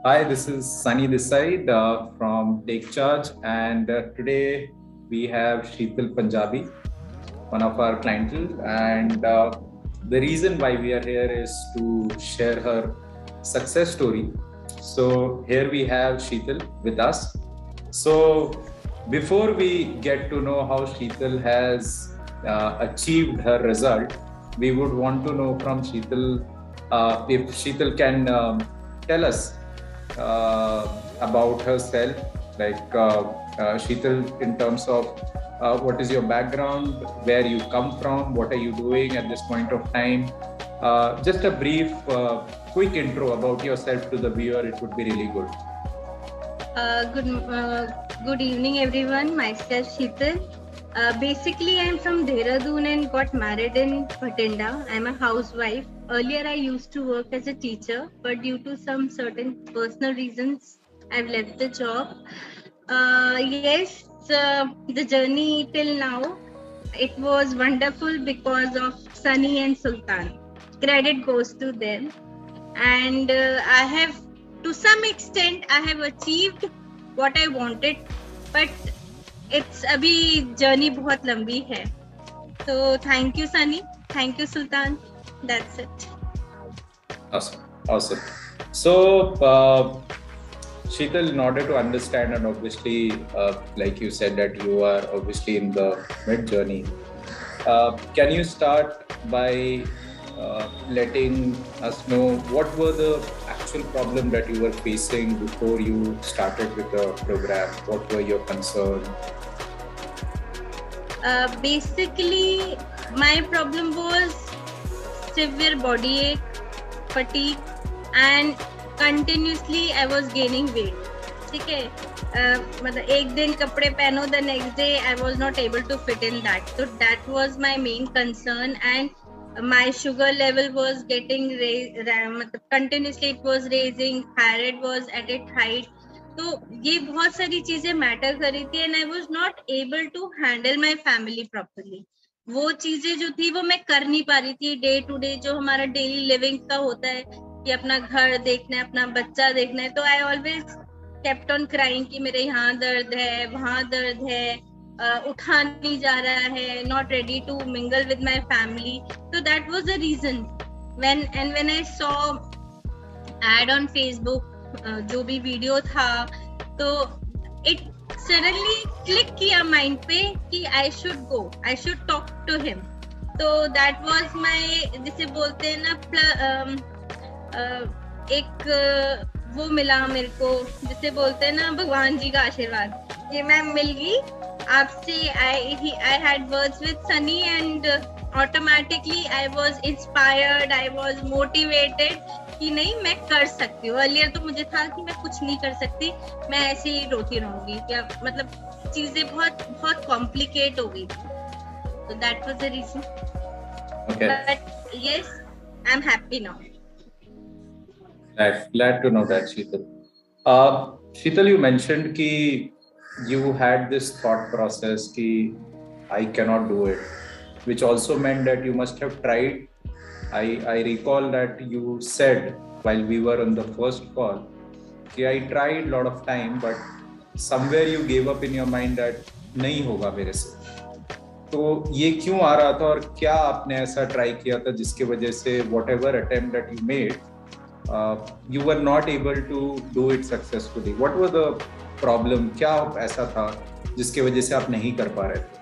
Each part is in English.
Hi, this is Sunny this side from Take Charge, and today we have Sheetal Punjabi, one of our clientele, and the reason why we are here is to share her success story. So here we have Sheetal with us. So before we get to know how Sheetal has achieved her result, we would want to know from Sheetal if Sheetal can tell us about herself, like Sheetal, in terms of what is your background, where you come from, what are you doing at this point of time. Just a brief, quick intro about yourself to the viewer, it would be really good. Good evening, everyone. Myself, Sheetal. Basically, I'm from Dehradun and got married in Bhatinda. I'm a housewife. Earlier, I used to work as a teacher, but due to some certain personal reasons, I've left the job. Yes, the journey till now, it was wonderful because of Sunny and Sultan. Credit goes to them. And I have, to some extent, I have achieved what I wanted, but it's abhi journey बहुत लंबी है. So thank you, Sunny. Thank you, Sultan. That's it. Awesome. So Sheetal, in order to understand, and obviously like you said that you are obviously in the mid journey, can you start by letting us know what were the actual problem that you were facing before you started with the program? What were your concerns? Basically, my problem was severe body ache, fatigue, and continuously I was gaining weight. ठीक है, मतलब एक दिन कपड़े पहनो, the next day I was not able to fit in that. So that was my main concern, and my sugar level was getting raised, continuously it was raising, thyroid was at its height. तो ये बहुत सारी चीजें matter कर रही थी, and I was not able to handle my family properly. वो चीजें जो थी वो मैं कर नहीं पा रही थी. डे टू डे जो हमारा डेली लिविंग का होता है कि अपना घर देखना है, अपना बच्चा देखना है, तो I always kept on crying कि मेरे यहाँ दर्द है, वहाँ दर्द है, उठा नहीं जा रहा है, not ready to mingle with my family. तो that was the reason. When I saw ad on Facebook, जो भी वीडियो था, तो इट सडनली क्लिक किया माइंड पे कि I should talk to him. तो दैट वाज माय, जिसे बोलते हैं ना, एक वो मिला मेरे को, जिसे बोलते हैं ना भगवान जी का आशीर्वाद. ये मैं मिल गई आपसे. I had words with Sunny and automatically I was inspired, I was motivated कि नहीं, मैं कर सकती हूँ. अर्लियर तो मुझे था कि मैं कुछ नहीं कर सकती, मैं ऐसे ही रोती रहूंगी, क्या मतलब चीजें बहुत कॉम्प्लिकेट हो गई. तो that was the reason. But yes, I am happy now. Glad to know that, Sheetal. Sheetal, you mentioned कि you had this thought process कि I cannot do it, which also meant that you must have tried. I recall that you said while we were on the first call कि I tried lot of time, but somewhere you gave up in your mind that नहीं होगा मेरे से. तो ये क्यों आ रहा था, और क्या आपने ऐसा ट्राई किया था जिसकी वजह से whatever attempt that you made, you were not able to do it successfully? What was the problem? क्या ऐसा था जिसकी वजह से आप नहीं कर पा रहे थे?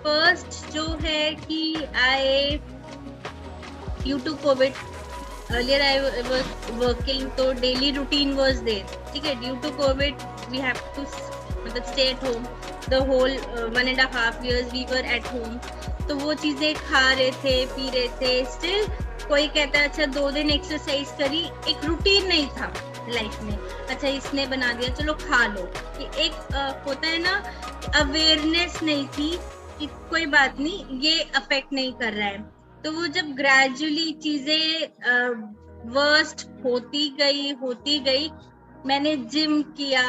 फर्स्ट जो है कि I due to COVID, earlier I was working, तो daily routine was there. ठीक है, due to COVID we have to मतलब stay at home. The whole 1.5 years we were at home. तो वो चीजें खा रहे थे, पी रहे थे. स्टिल कोई कहता है अच्छा 2 दिन एक्सरसाइज करी, एक रूटीन नहीं था लाइफ में. अच्छा इसने बना दिया, चलो खा लो. एक होता है ना, अवेयरनेस नहीं थी कि कोई बात नहीं, ये अफेक्ट नहीं कर रहा है. तो वो जब ग्रेजुअली चीजें वर्स्ट होती गई, मैंने जिम किया,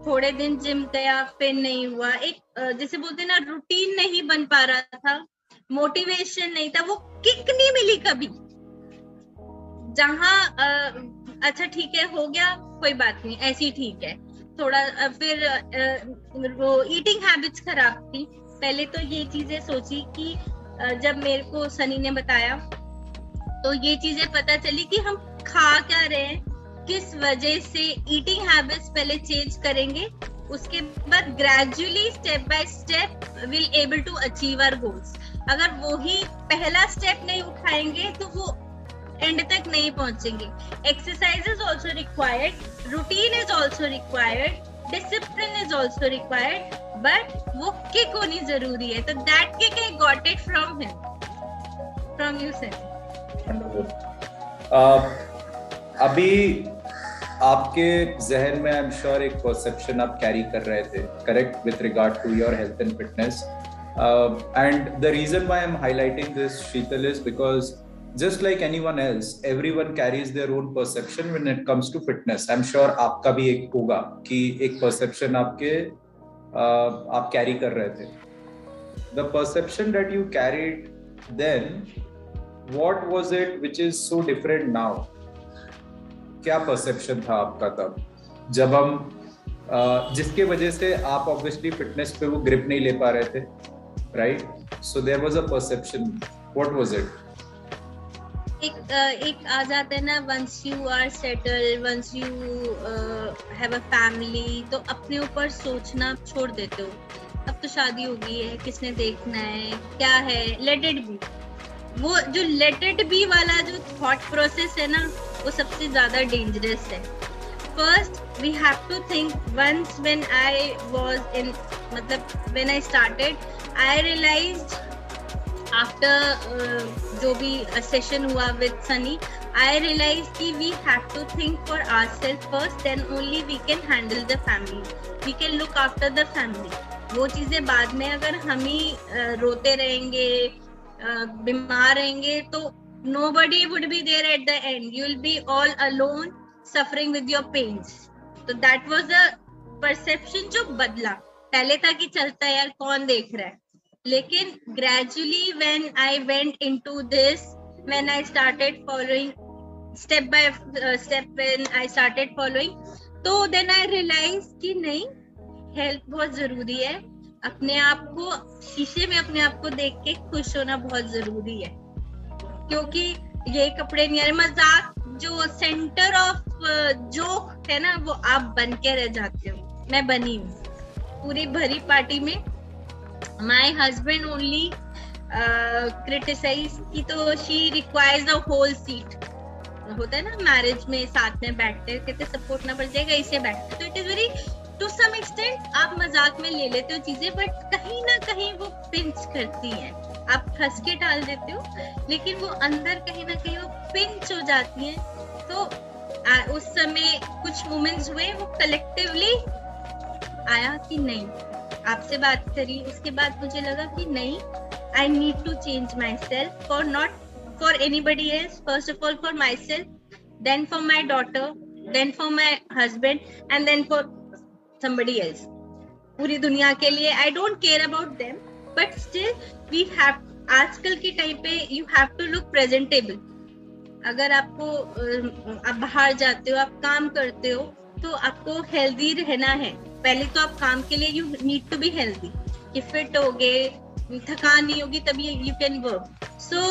थोड़े दिन जिम गया, फिर नहीं हुआ. एक जैसे बोलते हैं ना, रूटीन नहीं बन पा रहा था, मोटिवेशन नहीं था, वो किक नहीं मिली कभी. जहाँ अच्छा ठीक है, हो गया, कोई बात नहीं, ऐसी ठीक है। थोड़ा फिर वो ईटिंग हैबिट्स खराब थी। पहले तो ये चीजें सोची कि जब मेरे को सनी ने बताया तो ये चीजें पता चली कि हम खा क्या रहे हैं, किस वजह से। ईटिंग हैबिट्स पहले चेंज करेंगे, उसके बाद gradually step by step will able to achieve our goals. अगर वो ही पहला स्टेप नहीं उठाएंगे तो वो एंड तक नहीं पहुंचेंगे। Exercise is also required, routine is also required, discipline is also required, but वो किक होनी जरूरी है। तो that kick I got it from him, from you sir. अभी आपके जहन में आई एम श्योर एक परसेप्शन आप कैरी कर रहे थे, correct, with regard to your health and fitness, and the reason why I am highlighting this, Sheetal, is because just like anyone else, everyone carries their own perception when it comes to fitness. I'm sure आपका भी एक होगा कि एक perception आप carry कर रहे थे. The perception that you carried then, what was it which is so different now? क्या perception था आपका तब, जब हम जिसके वजह से आप obviously fitness पे वो grip नहीं ले पा रहे थे, right? So there was a perception. What was it? एक आ जाता है ना, once you are settle, once you have a family, तो अपने ऊपर सोचना छोड़ देते हो। अब तो शादी हो गई है, किसने देखना है, क्या है, लेट इट बी। वो जो लेट इट बी वाला जो थॉट प्रोसेस है ना, वो सबसे ज्यादा डेंजरस है। First we have to think, once when I was in, मतलब when I started, I realised after जो भी सेशन हुआ विद सनी, आई रियलाइज कि we have to think for ourselves first, then only we can handle the family, we can look after the family. वो चीजें बाद में अगर हम ही रोते रहेंगे, बीमार रहेंगे, तो nobody would be there at the end. You will be all alone suffering with your pains. तो that was the perception जो बदला। पहले था कि चलता है यार, कौन देख रहा है, लेकिन gradually when I went into this, when I started following step by step, when I started following, तो then I realized कि नहीं, हेल्थ बहुत जरूरी है। अपने आप को शीशे में अपने आप को देख के खुश होना बहुत जरूरी है, क्योंकि ये कपड़े नहीं आ रहे। मजाक जो सेंटर ऑफ जोक है ना, वो आप बन के रह जाते हो। मैं बनी हूँ पूरी भरी पार्टी में। My husband only criticize कि तो she requires the whole seat। होता है ना मैरिज में साथ में बैठते हैं, कहते सपोर्ट ना पड़ जाएगा, इसे बैठते। तो it is very to some extent आप मजाक में ले लेते हो चीजें, बट कहीं ना कहीं वो पिंच करती हैं। आप हंस के टाल देते हो, लेकिन वो अंदर कहीं ना कहीं वो पिंच हो जाती हैं। तो उस समय कुछ मोमेंट्स हुए, वो कलेक्टिवली आया कि नहीं, आपसे बात करी, उसके बाद मुझे लगा कि नहीं, I need to change myself, for not for anybody else, first of all for myself, then for my daughter, then for my husband, and then for somebody else। पूरी दुनिया के लिए। I don't care about them, but still we have, आजकल के time पे you have to look presentable. अगर आपको आप बाहर जाते हो, आप काम करते हो, तो आपको हेल्दी रहना है। पहले तो आप काम के लिए you need to be healthy, कि फिट हो गए, थकान नहीं होगी, तभी you can work. So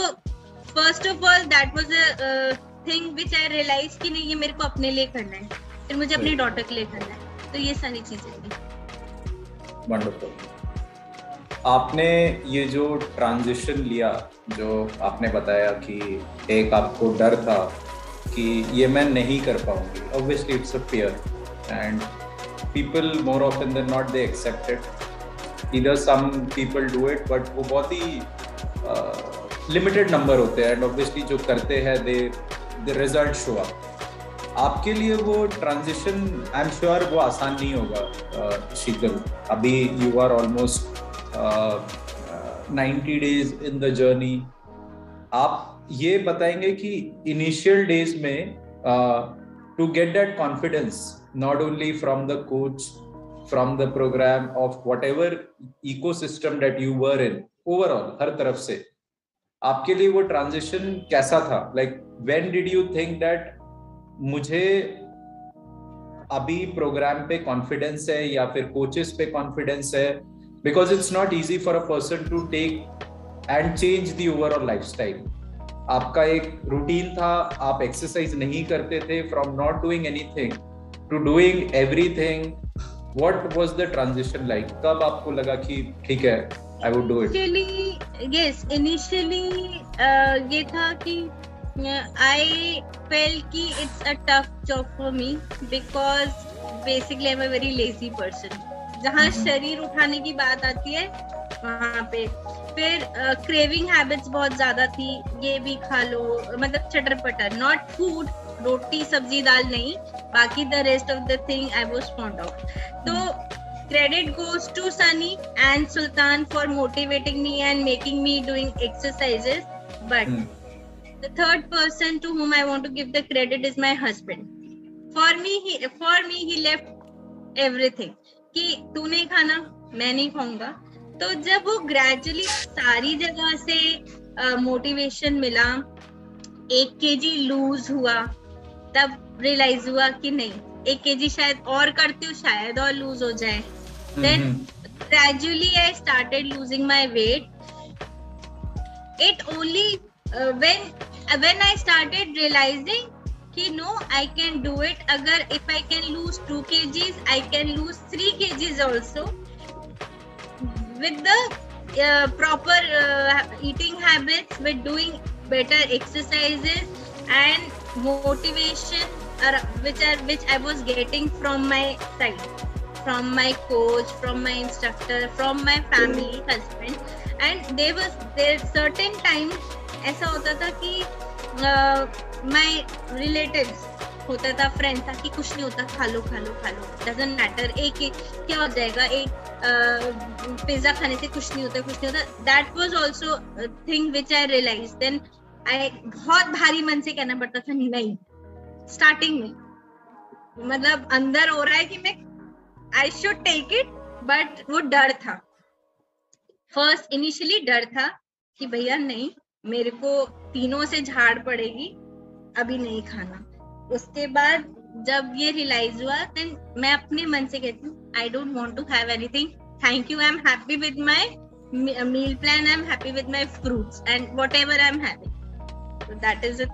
first of all that was a thing which I realise कि नहीं, ये मेरे को अपने लिए करना है, फिर मुझे अपनी डॉटर के लिए करना है। तो ये सारी चीजें थी। वंडरफुल। आपने ये जो ट्रांजिशन लिया, जो आपने बताया कि एक आपको डर था कि ये मैं नहीं कर पाऊंगी, obviously it's a fear and people more often than not they accept it, either some people do it but वो बहुत ही limited number होते हैं, and obviously जो करते हैं the result show up। आपके लिए वो ट्रांजिशन आई एम श्योर वो आसान नहीं होगा शीतल। अभी you are almost 90 days in the journey. आप ये बताएंगे कि इनिशियल डेज में to get that confidence, not only from the coach, from the programme, of whatever ecosystem that you were in, overall हर तरफ से आपके लिए वो ट्रांजिशन कैसा था? Like when did you think that मुझे अभी प्रोग्राम पे कॉन्फिडेंस है या फिर कोचेस पे कॉन्फिडेंस है, because it's not easy for a person to take and change the overall lifestyle. आपका एक रूटीन था, आप एक्सरसाइज नहीं करते थे, from not doing anything to doing everything. What was the transition like? कब आपको लगा कि ठीक है, I would do it? Initially ये था कि I felt कि it's a tough job for me because basically I'm a very lazy person. जहाँ शरीर उठाने की बात आती है वहाँ पे फिर क्रेविंग हैबिट्स बहुत ज्यादा थी, ये भी खा लो, मतलब चटर पटर, नॉट फूड, रोटी सब्जी दाल नहीं, बाकी the rest of the thing I was fond of. तो credit goes to Sunny and Sultan for motivating me and making me doing exercises, but the third person to whom I want to give the credit is my husband. For me he left everything कि तू नहीं खाना मैं नहीं खाऊंगा। तो जब वो ग्रेजुअली सारी जगह से मोटिवेशन मिला, 1 kg लूज हुआ, तब रियलाइज हुआ कि नहीं 1 kg शायद और करती हूँ शायद और लूज हो जाए। Then gradually I started losing my weight. It only when I started realizing कि no, I can do it. अगर if I can lose 2 kgs, I can lose 3 kgs also with the proper eating habits, with doing better exercises and motivation which I was getting from my side, from my coach, from my instructor, from my family, husband, and there certain times ऐसा होता था कि my relatives होता था, friend था कि कुछ नहीं होता, खा लो डजंट मैटर, एक क्या हो जाएगा, एक पिज्जा खाने से कुछ नहीं होता। That was also thing which I realise. Then I बहुत भारी मन से कहना पड़ता था नहीं, स्टार्टिंग में मतलब अंदर हो रहा है कि मैं I should take it, but वो डर था, फर्स्ट इनिशियली डर था कि भैया नहीं, मेरे को तीनों से झाड़ पड़ेगी, अभी नहीं खाना। उसके बाद जब ये रियलाइज हुआ, देन मैं अपने मन से कहती हूँ I don't want to have anything, thank you, I am happy with my meal plan, I am happy with my fruits and whatever I am having, so that is it.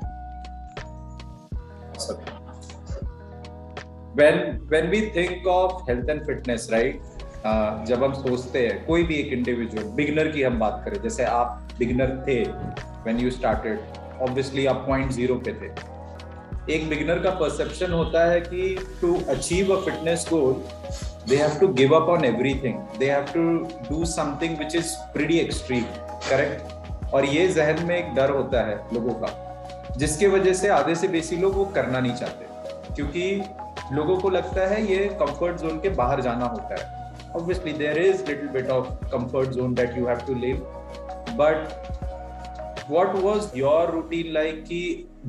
When we think of health and fitness, right? जब हम सोचते हैं कोई भी एक individual, beginner की हम बात करें, जैसे आप बिगिनर थे when you started, obviously आप 0.0 पे थे। एक बिगिनर का परसेप्शन होता है कि to achieve a fitness goal, they have to give up on everything, they have to do something which is pretty extreme, correct? और ये जहन में एक डर होता है लोगों का, जिसके वजह से आधे से बेसी लोग वो करना नहीं चाहते, क्योंकि लोगों को लगता है ये कंफर्ट जोन के बाहर जाना होता है। Obviously there is little bit of comfort zone that you have to live, but what was your routine like कि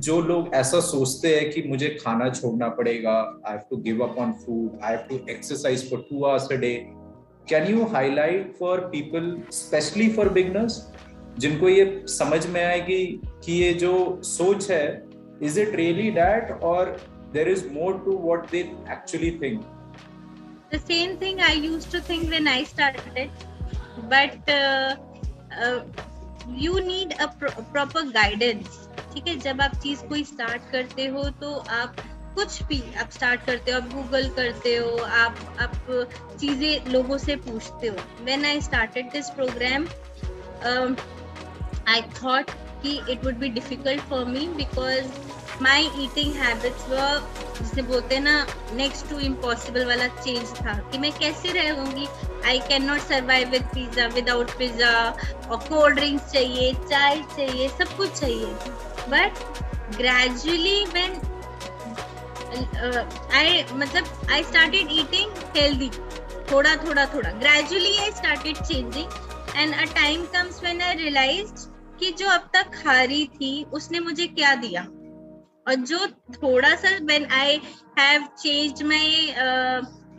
जो लोग ऐसा सोचते हैं कि मुझे खाना छोड़ना पड़ेगा, I have to give up on food, I have to exercise for 2 hours a day, can you highlight for people, especially for beginners, जिनको ये समझ में आएगी कि ये जो सोच है, is it really that or there is more to what they actually think? The same thing I used to think when I started, but you need a proper guidance. ठीक है, जब आप चीज कोई स्टार्ट करते हो तो आप कुछ भी आप स्टार्ट करते हो, आप गूगल करते हो, आप चीजें लोगों से पूछते हो। When I started this program, I thought कि it would be difficult for me because my eating habits were, जिसे बोलते हैं ना, next to impossible वाला चेंज था कि मैं कैसे रहूंगी। I cannot survive with pizza, without pizza, और cold drinks चाहिए, चाय चाहिए, सब कुछ चाहिए। But gradually when I started eating healthy, थोड़ा, gradually I started changing, and a time comes when I realized कि जो अब तक खा रही थी उसने मुझे क्या दिया, और जो थोड़ा सा when I have changed my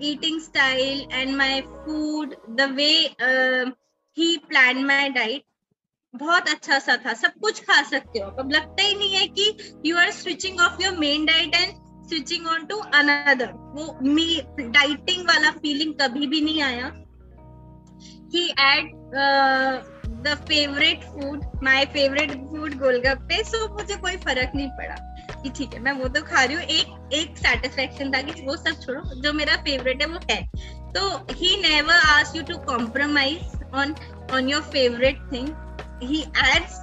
eating style and my food, the way he planned my diet, बहुत अच्छा सा था, सब कुछ खा सकते हो। अब लगता ही नहीं है कि you are switching off your main diet and switching on to another, वो मी डाइटिंग वाला फीलिंग कभी भी नहीं आया कि at the favourite food, my favourite food golgappe, so मुझे कोई फर्क नहीं पड़ा कि ठीक है मैं वो तो खा रही हूँ, एक सेटिस्फेक्शन था कि वो सब छोड़ो, जो मेरा फेवरेट है वो है। तो he never ask you to compromise on your favourite thing, he adds,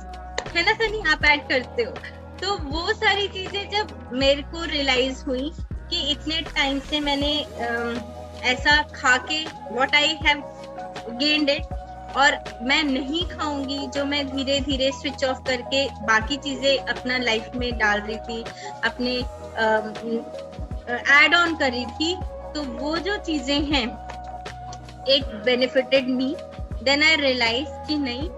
है ना सनी, आप ऐड करते हो। तो वो सारी चीजें जब मेरे को रियलाइज हुई कि इतने टाइम से मैंने ऐसा खा के what I have gained it, और मैं नहीं खाऊंगी जो मैं धीरे धीरे स्विच ऑफ करके बाकी चीजें अपना लाइफ में डाल रही थी, अपने ऐड ऑन कर रही थी, तो वो जो चीजें हैं एक benefited me. Then I realise कि नहीं,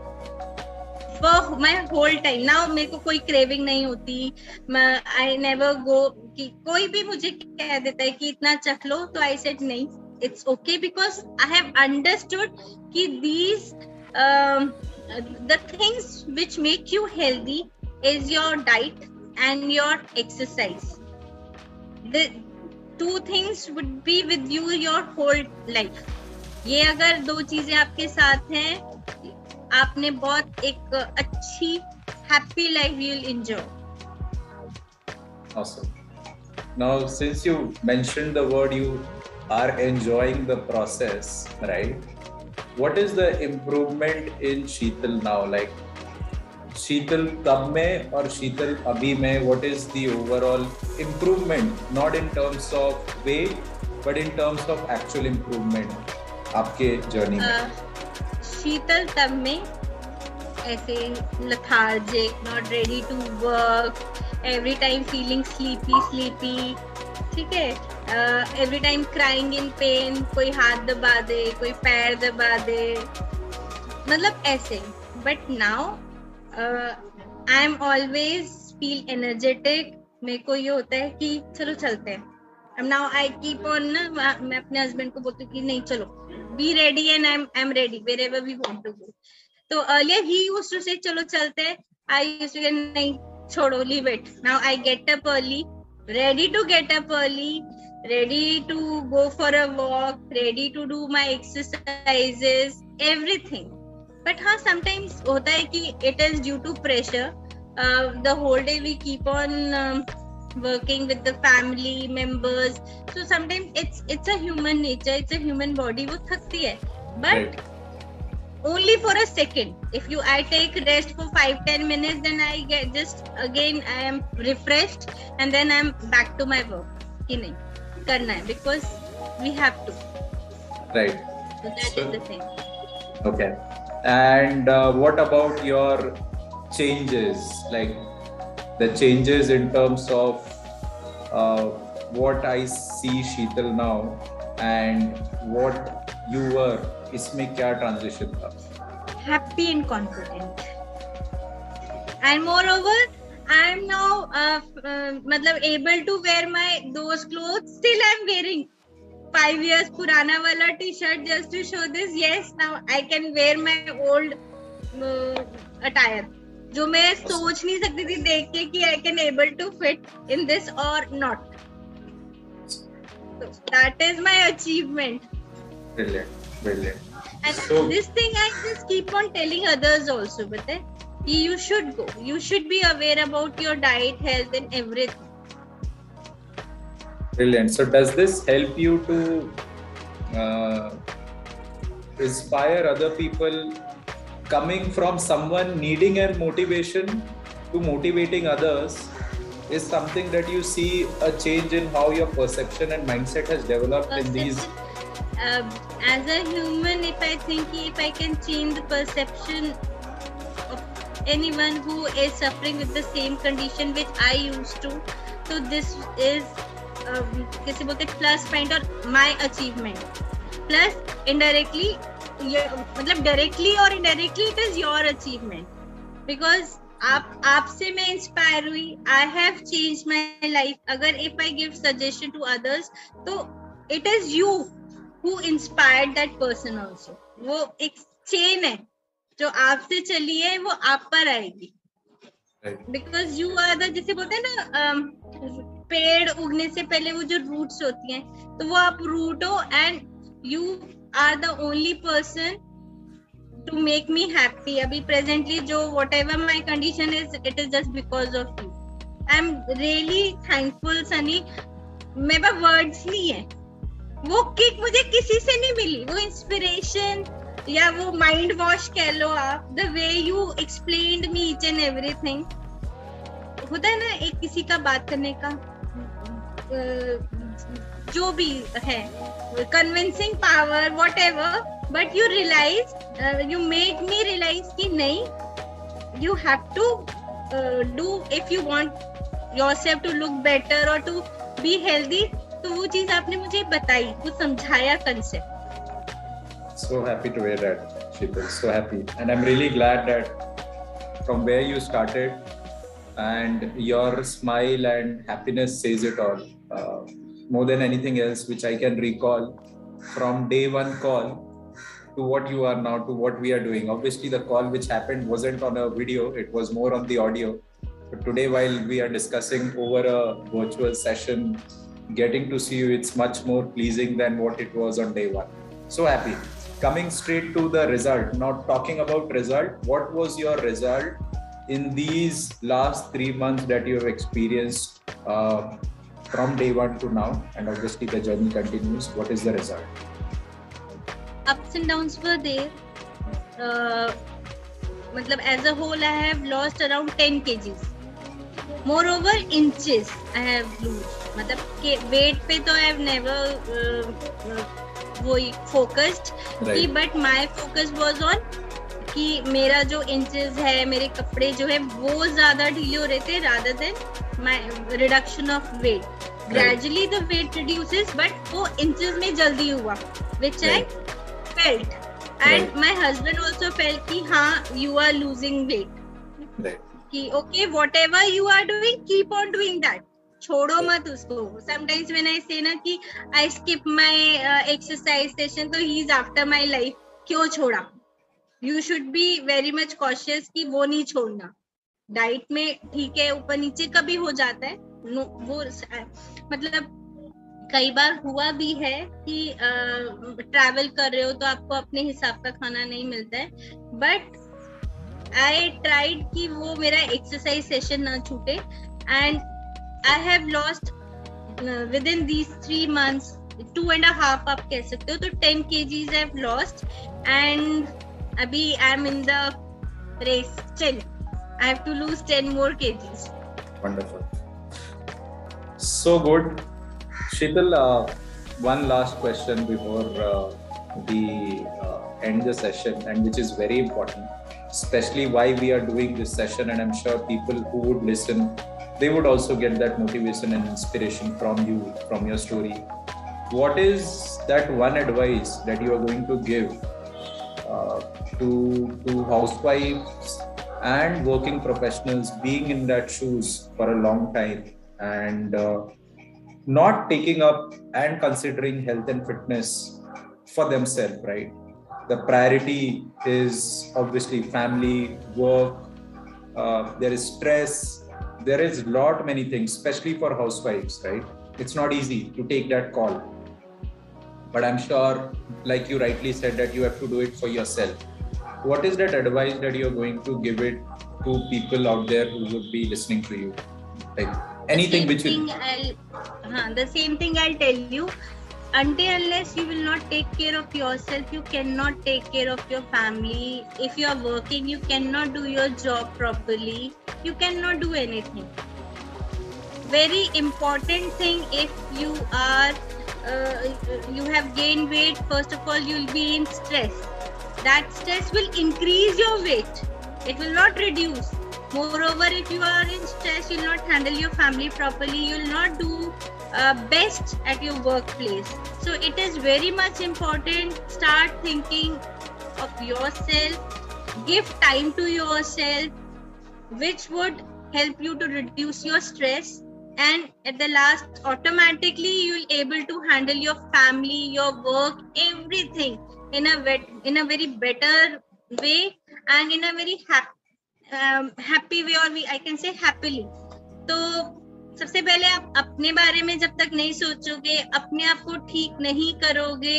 वो मैं होल टाइम नाउ मेरे को कोई क्रेविंग नहीं होती, मैं आई नेवर गो कि कोई भी मुझे कह देता है कि इतना चख लो, तो आई सेड नहीं, it's okay, because I have understood कि these the things which make you healthy is your diet and your exercise. The two things would be with you your whole life. ये अगर दो चीजें आपके साथ हैं, आपने बहुत एक अच्छी happy life you'll enjoy. Awesome. Now, since you mentioned the word you are enjoying the process, right? What is the improvement in Sheetal now? Like Sheetal tab mein or Sheetal abhi mein, what is the overall improvement? Not in terms of weight, but in terms of actual improvement आपके journey में। शीतल तब में ऐसे lethargic, not ready to work, every time feeling sleepy, ठीक है, every time crying in pen, कोई हाथ दबा दे, कोई पैर दबा दे, मतलब ऐसे। But now I am always feel energetic, मेरे को ये होता है कि चलो चलते हैं। अब नाउ आई कीप ऑन ना, मैं अपने हस्बैंड को बोलती हूँ कि नहीं चलो, be ready and I am ready wherever we want to go. तो अर्लियर ही यूज्ड टू से चलो चलते हैं, आई यूज्ड टू से नहीं छोड़ो, leave it. Now I get up early, ready to get up early, ready to go for a walk, ready to do my exercises, everything. But हाँ, sometimes होता है कि it is due to pressure. The whole day we keep on working with the family members, so sometimes it's a human nature, it's a human body, वो थकती है, but only for a second. If I take rest for 5-10 minutes, then I get just again I am refreshed and then I'm back to my work कि नहीं करना है, because we have to, right? So that is the thing. Okay. And what about your changes, like the changes in terms of what I see Sheetal now and what you were, इसमें क्या transition था? Happy and confident, and moreover I am now मतलब able to wear my those clothes still I am wearing 5 years पुराना वाला t-shirt just to show this, yes now I can wear my old attire, जो मैं सोच नहीं सकती थी देख के कि I can able to fit in this or not. So that is my achievement. Brilliant. And so, this thing I just keep on telling others also, but you should go. You should be aware about your diet, health, and everything. Brilliant. So does this help you to inspire other people, coming from someone needing a motivation to motivating others? Is something that you see a change in how your perception and mindset has developed in these? As a human, if I think if I can change the perception of anyone who is suffering with the same condition which I used to, so this is किसी बोलते plus point or my achievement. Plus indirectly, मतलब directly or indirectly it is your achievement, because आपसे मैं inspire हुई, I have changed my life. अगर if I give suggestion to others, तो it is you who inspired that person also. वो एक chain है जो आपसे चली है, वो आप पर आएगी, because you are the, जैसे बोलते हैं ना पेड़ उगने से पहले वो जो रूट्स होती हैं, तो वो आप रूट हो and you are the only person to make me happy. अभी प्रेजेंटली जो whatever my condition is, it is just because of you. I am really thankful Sunny. मेरे पास वर्ड्स नहीं है. वो किक मुझे किसी से नहीं मिली, वो इंस्पिरेशन या वो माइंड वॉश कह लो आप, the way you explained me each and everything. होता है ना एक किसी का बात करने का जो भी है, convincing power whatever, but you realise, you made me realise कि नहीं, you have to do if you want yourself to look better और टू बी हेल्दी. तो वो चीज आपने मुझे बताई, वो समझाया concept. So happy to hear that, Sheetal. So happy, and I'm really glad that from where you started, and your smile and happiness says it all. More than anything else, which I can recall from day one call to what you are now, to what we are doing. Obviously, the call which happened wasn't on a video; it was more on the audio. But today, while we are discussing over a virtual session, getting to see you, it's much more pleasing than what it was on day one. So happy. Coming straight to the result, not talking about result, what was your result in these last 3 months that you have experienced from day one to now? And obviously the journey continues. What is the result? Ups and downs were there. Matlab, as a whole, I have lost around 10 kgs. Moreover, inches I have lost. मतलब weight पे तो I have never वो focused कि, but my focus was on कि मेरा जो inches है, मेरे कपड़े जो है वो ज्यादा ढीले हो रहे थे rather than my reduction of weight. Gradually the weight reduces, but वो inches में जल्दी हुआ, which I felt, and my husband also felt कि हाँ you are losing weight. कि okay, whatever you are doing, keep on doing that. छोड़ो मत उसको. Sometimes when I say ना कि I skip my exercise session, तो he is after my life. क्यों छोड़ा? You should be very much cautious कि वो नहीं छोड़ना. डाइट में ठीक है, ऊपर नीचे कभी हो जाता है. No, वो मतलब कई बार हुआ भी है कि ट्रैवल कर रहे हो तो आपको अपने हिसाब का खाना नहीं मिलता है. बट आई ट्राइड कि वो मेरा एक्सरसाइज सेशन ना छूटे, and I have lost within these 3 months, 2.5 आप कह सकते हो, तो 10 kgs I have lost, and अभी I am in the race still. I have to lose 10 more kgs. Wonderful. So good. Sheetal, one last question before we end the session, and which is very important, especially why we are doing this session, and I'm sure people who would listen, they would also get that motivation and inspiration from you, from your story. What is that one advice that you are going to give to housewives and working professionals being in that shoes for a long time, and not taking up and considering health and fitness for themselves, right? The priority is obviously family, work, there is stress, there is lot many things, especially for housewives, right? It's not easy to take that call, but I'm sure, like you rightly said, that you have to do it for yourself. What is that advice that you're going to give it to people out there who would be listening to you? Like anything which will... The same thing I'll tell you. Until unless you will not take care of yourself, you cannot take care of your family. If you are working, you cannot do your job properly. You cannot do anything. Very important thing, if you are you have gained weight, first of all you will be in stress. That stress will increase your weight. It will not reduce. Moreover, if you are in stress, you will not handle your family properly. You will not do best at your workplace. So it is very much important. Start thinking of yourself. Give time to yourself, which would help you to reduce your stress. And at the last, automatically you will able to handle your family, your work, everything in a very better way, and in a very happy way, or I can say happily. So सबसे पहले आप अपने बारे में जब तक नहीं सोचोगे, अपने आप को ठीक नहीं करोगे,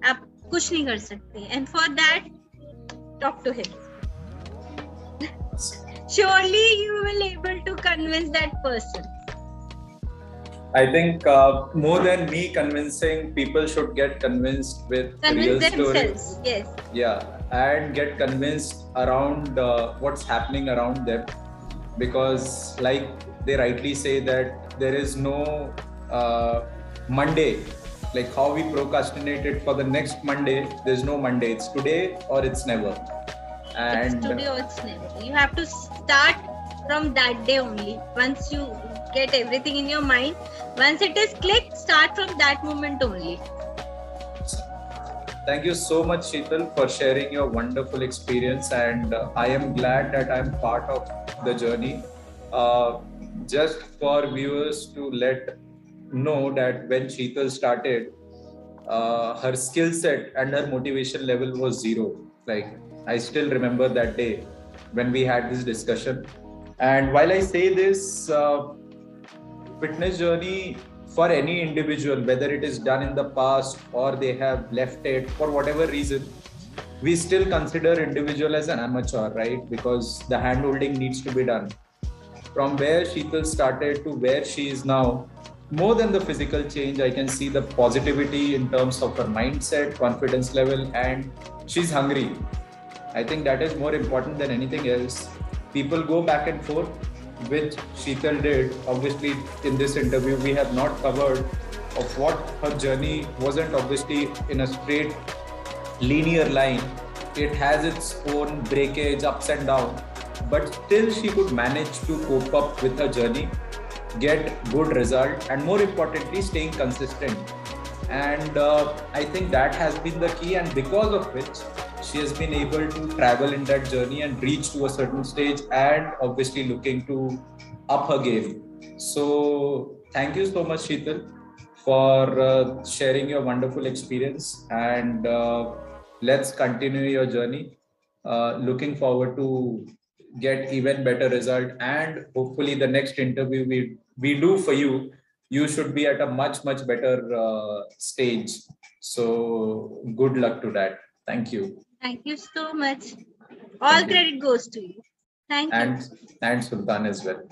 आप कुछ नहीं कर सकते. And for that talk to him. Surely you will able to convince that person. I think more than me convincing, people should get convinced with Convince real themselves. stories. Yes. Yeah, and get convinced around what's happening around them, because like they rightly say that there is no Monday. Like how we procrastinated for the next Monday, there's no Monday. It's today or it's never. And it's today or it's never. You have to start from that day only. Once you get everything in your mind, once it is clicked, start from that moment only. Thank you so much, Sheetal, for sharing your wonderful experience, and I am glad that I'm part of the journey. Just for viewers to let know that when Sheetal started, her skill set and her motivation level was zero. Like, I still remember that day when we had this discussion. And while I say this, fitness journey for any individual, whether it is done in the past or they have left it for whatever reason, we still consider individual as an amateur, right? Because the hand holding needs to be done. From where Sheetal started to where she is now, more than the physical change, I can see the positivity in terms of her mindset, confidence level, and she's hungry. I think that is more important than anything else. People go back and forth, which Sheetal did. Obviously, in this interview, we have not covered of what her journey wasn't obviously in a straight linear line. It has its own breakage, ups and downs, but still she could manage to cope up with her journey, get good result, and more importantly, staying consistent. And I think that has been the key, and because of which she has been able to travel in that journey and reach to a certain stage, and obviously looking to up her game. So thank you so much, Sheetal, for sharing your wonderful experience, and let's continue your journey. Looking forward to get even better result, and hopefully the next interview we do for you, you should be at a much better stage. So good luck to that. Thank you. Thank you so much. All credit goes to you. Thank you. And Sultan as well.